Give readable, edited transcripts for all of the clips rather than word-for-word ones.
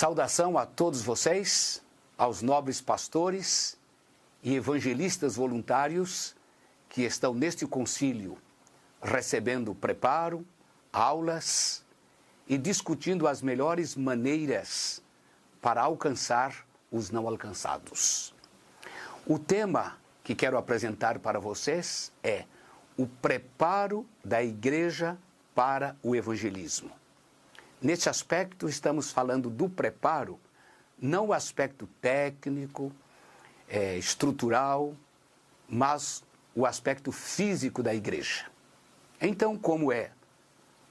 Saudação a todos vocês, aos nobres pastores e evangelistas voluntários que estão neste concílio, recebendo preparo, aulas e discutindo as melhores maneiras para alcançar os não alcançados. O tema que quero apresentar para vocês é o preparo da igreja para o evangelismo. Neste aspecto, estamos falando do preparo, não o aspecto técnico, estrutural, mas o aspecto físico da igreja. Então, como é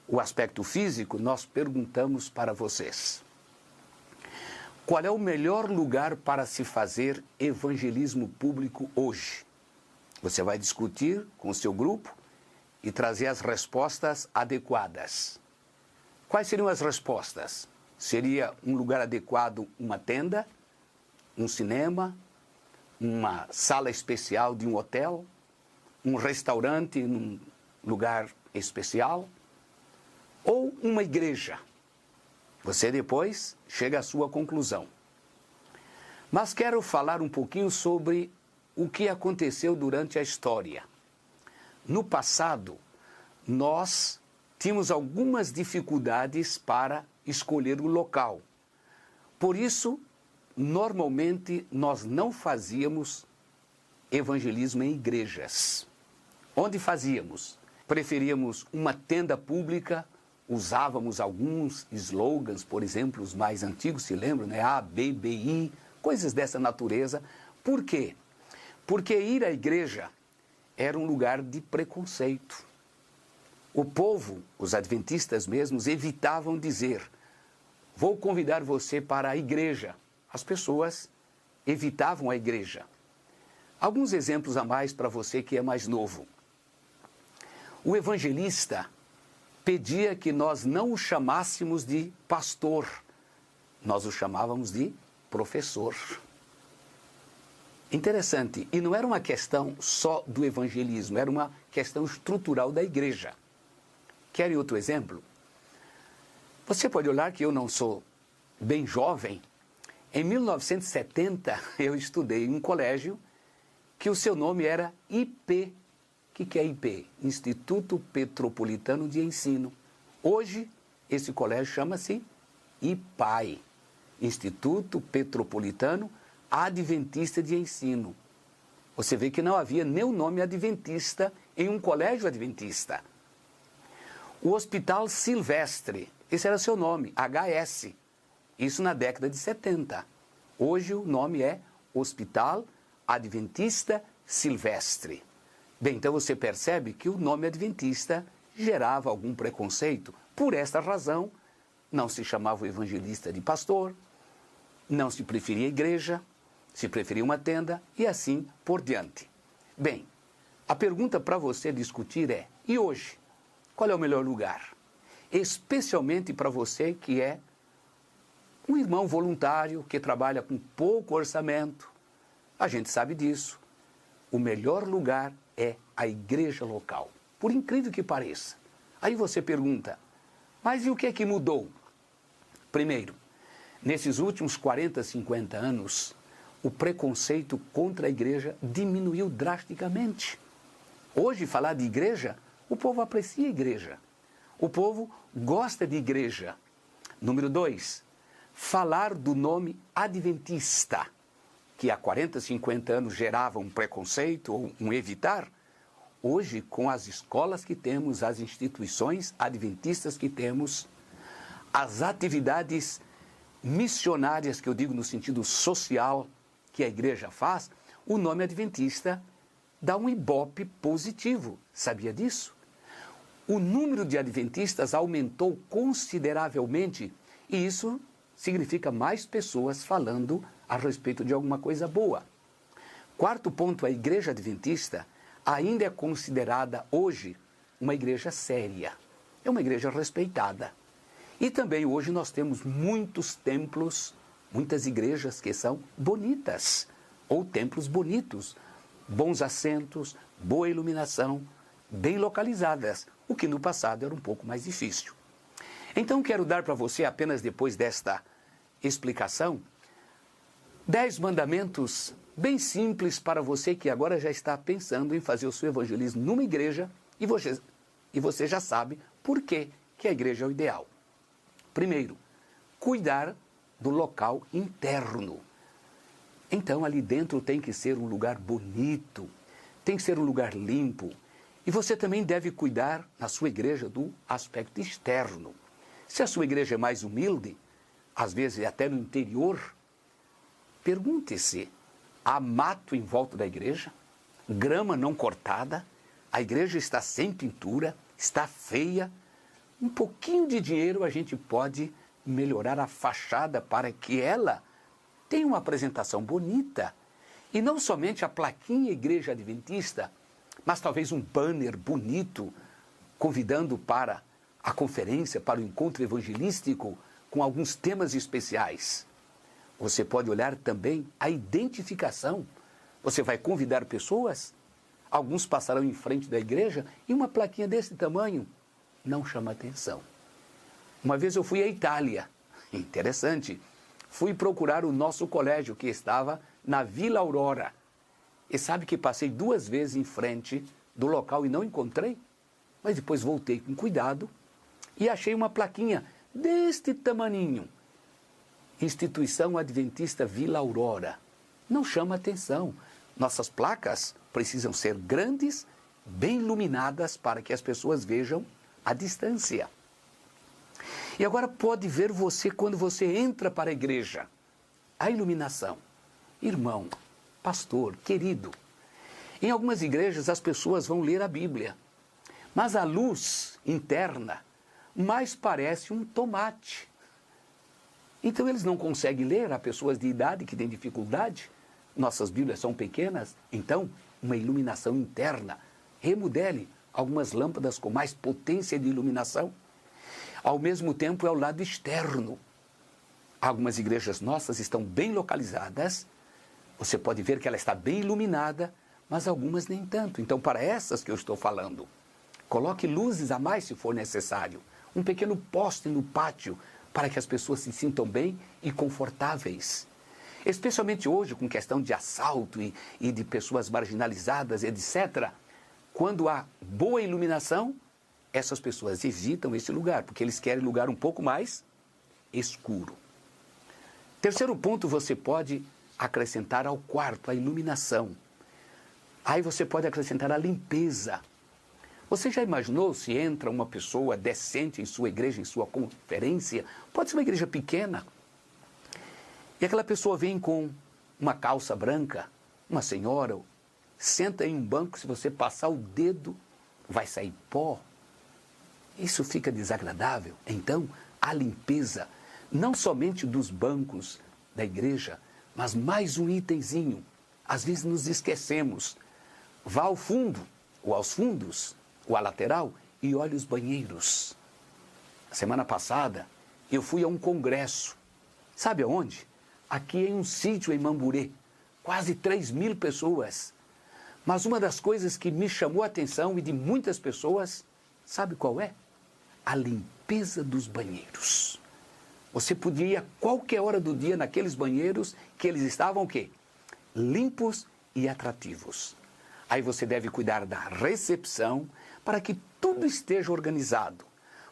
o aspecto físico, nós perguntamos para vocês: qual é o melhor lugar para se fazer evangelismo público hoje? Você vai discutir com o seu grupo e trazer as respostas adequadas. Quais seriam as respostas? Seria um lugar adequado uma tenda, um cinema, uma sala especial de um hotel, um restaurante num lugar especial ou uma igreja? Você depois chega à sua conclusão. Mas quero falar um pouquinho sobre o que aconteceu durante a história. No passado, nós tínhamos algumas dificuldades para escolher o local. Por isso, normalmente, nós não fazíamos evangelismo em igrejas. Onde fazíamos? Preferíamos uma tenda pública, usávamos alguns slogans, por exemplo, os mais antigos, se lembram, né? A, B, B, I, coisas dessa natureza. Por quê? Porque ir à igreja era um lugar de preconceito. O povo, os adventistas mesmos, evitavam dizer: vou convidar você para a igreja. As pessoas evitavam a igreja. Alguns exemplos a mais para você que é mais novo. O evangelista pedia que nós não o chamássemos de pastor, nós o chamávamos de professor. Interessante, e não era uma questão só do evangelismo, era uma questão estrutural da igreja. Querem outro exemplo? Você pode olhar que eu não sou bem jovem. Em 1970, eu estudei em um colégio que o seu nome era IP. O que é IP? Instituto Petropolitano de Ensino. Hoje, esse colégio chama-se IPAE, Instituto Petropolitano Adventista de Ensino. Você vê que não havia nem o nome adventista em um colégio adventista. O Hospital Silvestre, esse era seu nome, HS, isso na década de 70. Hoje o nome é Hospital Adventista Silvestre. Bem, então você percebe que o nome adventista gerava algum preconceito. Por esta razão, não se chamava o evangelista de pastor, não se preferia igreja, se preferia uma tenda e assim por diante. Bem, a pergunta para você discutir é: e hoje? Qual é o melhor lugar? Especialmente para você que é um irmão voluntário, que trabalha com pouco orçamento. A gente sabe disso. O melhor lugar é a igreja local, por incrível que pareça. Aí você pergunta: mas e o que é que mudou? Primeiro, nesses últimos 40, 50 anos, o preconceito contra a igreja diminuiu drasticamente. Hoje, falar de igreja, o povo aprecia a igreja. O povo gosta de igreja. Número 2, falar do nome adventista, que há 40, 50 anos gerava um preconceito ou um evitar. Hoje, com as escolas que temos, as instituições adventistas que temos, as atividades missionárias, que eu digo no sentido social, que a igreja faz, o nome adventista dá um ibope positivo. Sabia disso? O número de adventistas aumentou consideravelmente e isso significa mais pessoas falando a respeito de alguma coisa boa. Quarto ponto, a igreja adventista ainda é considerada hoje uma igreja séria. É uma igreja respeitada. E também hoje nós temos muitos templos, muitas igrejas que são bonitas, ou templos bonitos, bons assentos, boa iluminação, bem localizadas, o que no passado era um pouco mais difícil. Então quero dar para você, apenas depois desta explicação, 10 mandamentos bem simples para você que agora já está pensando em fazer o seu evangelismo numa igreja e você já sabe por que a igreja é o ideal. Primeiro, cuidar do local interno. Então, ali dentro tem que ser um lugar bonito, tem que ser um lugar limpo. E você também deve cuidar, na sua igreja, do aspecto externo. Se a sua igreja é mais humilde, às vezes até no interior, pergunte-se, há mato em volta da igreja? Grama não cortada? A igreja está sem pintura? Está feia? Um pouquinho de dinheiro a gente pode melhorar a fachada para que ela tenha uma apresentação bonita. E não somente a plaquinha Igreja Adventista, mas talvez um banner bonito convidando para a conferência, para o encontro evangelístico com alguns temas especiais. Você pode olhar também a identificação. Você vai convidar pessoas, alguns passarão em frente da igreja e uma plaquinha desse tamanho não chama atenção. Uma vez eu fui à Itália, interessante, fui procurar o nosso colégio que estava na Vila Aurora. E sabe que passei 2 vezes em frente do local e não encontrei? Mas depois voltei com cuidado e achei uma plaquinha deste tamaninho. Instituição Adventista Vila Aurora. Não chama atenção. Nossas placas precisam ser grandes, bem iluminadas para que as pessoas vejam a distância. E agora pode ver você quando você entra para a igreja. A iluminação. Irmão, pastor, querido, em algumas igrejas as pessoas vão ler a Bíblia, mas a luz interna mais parece um tomate. Então eles não conseguem ler, há pessoas de idade que têm dificuldade, nossas Bíblias são pequenas, então uma iluminação interna. Remodele algumas lâmpadas com mais potência de iluminação. Ao mesmo tempo é o lado externo. Algumas igrejas nossas estão bem localizadas, você pode ver que ela está bem iluminada, mas algumas nem tanto. Então, para essas que eu estou falando, coloque luzes a mais se for necessário. Um pequeno poste no pátio para que as pessoas se sintam bem e confortáveis. Especialmente hoje, com questão de assalto e de pessoas marginalizadas, etc. Quando há boa iluminação, essas pessoas evitam esse lugar, porque eles querem lugar um pouco mais escuro. Terceiro ponto, você pode acrescentar ao quarto a iluminação. Aí você pode acrescentar a limpeza. Você já imaginou se entra uma pessoa decente em sua igreja, em sua conferência? Pode ser uma igreja pequena. E aquela pessoa vem com uma calça branca, uma senhora, senta em um banco, se você passar o dedo, vai sair pó. Isso fica desagradável. Então, a limpeza, não somente dos bancos da igreja, mas mais um itemzinho. Às vezes nos esquecemos. Vá ao fundo, ou aos fundos, ou à lateral, e olhe os banheiros. A semana passada, eu fui a um congresso. Sabe aonde? Aqui em um sítio em Mamburê. Quase 3.000 pessoas. Mas uma das coisas que me chamou a atenção e de muitas pessoas, sabe qual é? A limpeza dos banheiros. Você podia ir a qualquer hora do dia naqueles banheiros que eles estavam o quê? Limpos e atrativos. Aí você deve cuidar da recepção para que tudo esteja organizado.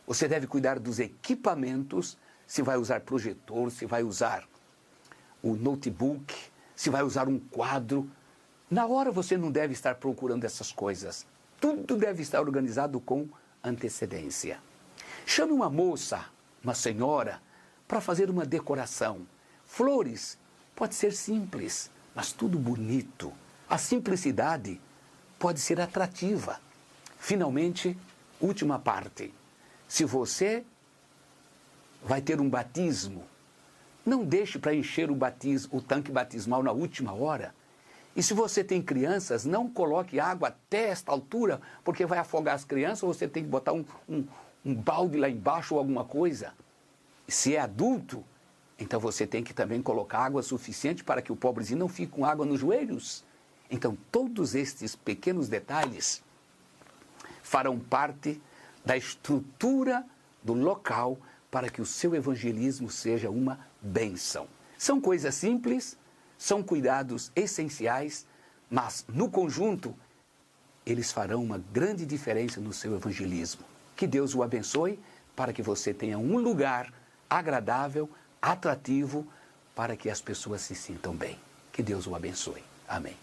Você deve cuidar dos equipamentos, se vai usar projetor, se vai usar o notebook, se vai usar um quadro. Na hora você não deve estar procurando essas coisas. Tudo deve estar organizado com antecedência. Chame uma moça, uma senhora, para fazer uma decoração. Flores, pode ser simples, mas tudo bonito. A simplicidade pode ser atrativa. Finalmente, última parte. Se você vai ter um batismo, não deixe para encher o tanque batismal na última hora. E se você tem crianças, não coloque água até esta altura, porque vai afogar as crianças, ou você tem que botar um balde lá embaixo ou alguma coisa. Se é adulto, então você tem que também colocar água suficiente para que o pobrezinho não fique com água nos joelhos. Então, todos estes pequenos detalhes farão parte da estrutura do local para que o seu evangelismo seja uma bênção. São coisas simples, são cuidados essenciais, mas no conjunto eles farão uma grande diferença no seu evangelismo. Que Deus o abençoe para que você tenha um lugar agradável, atrativo, para que as pessoas se sintam bem. Que Deus o abençoe. Amém.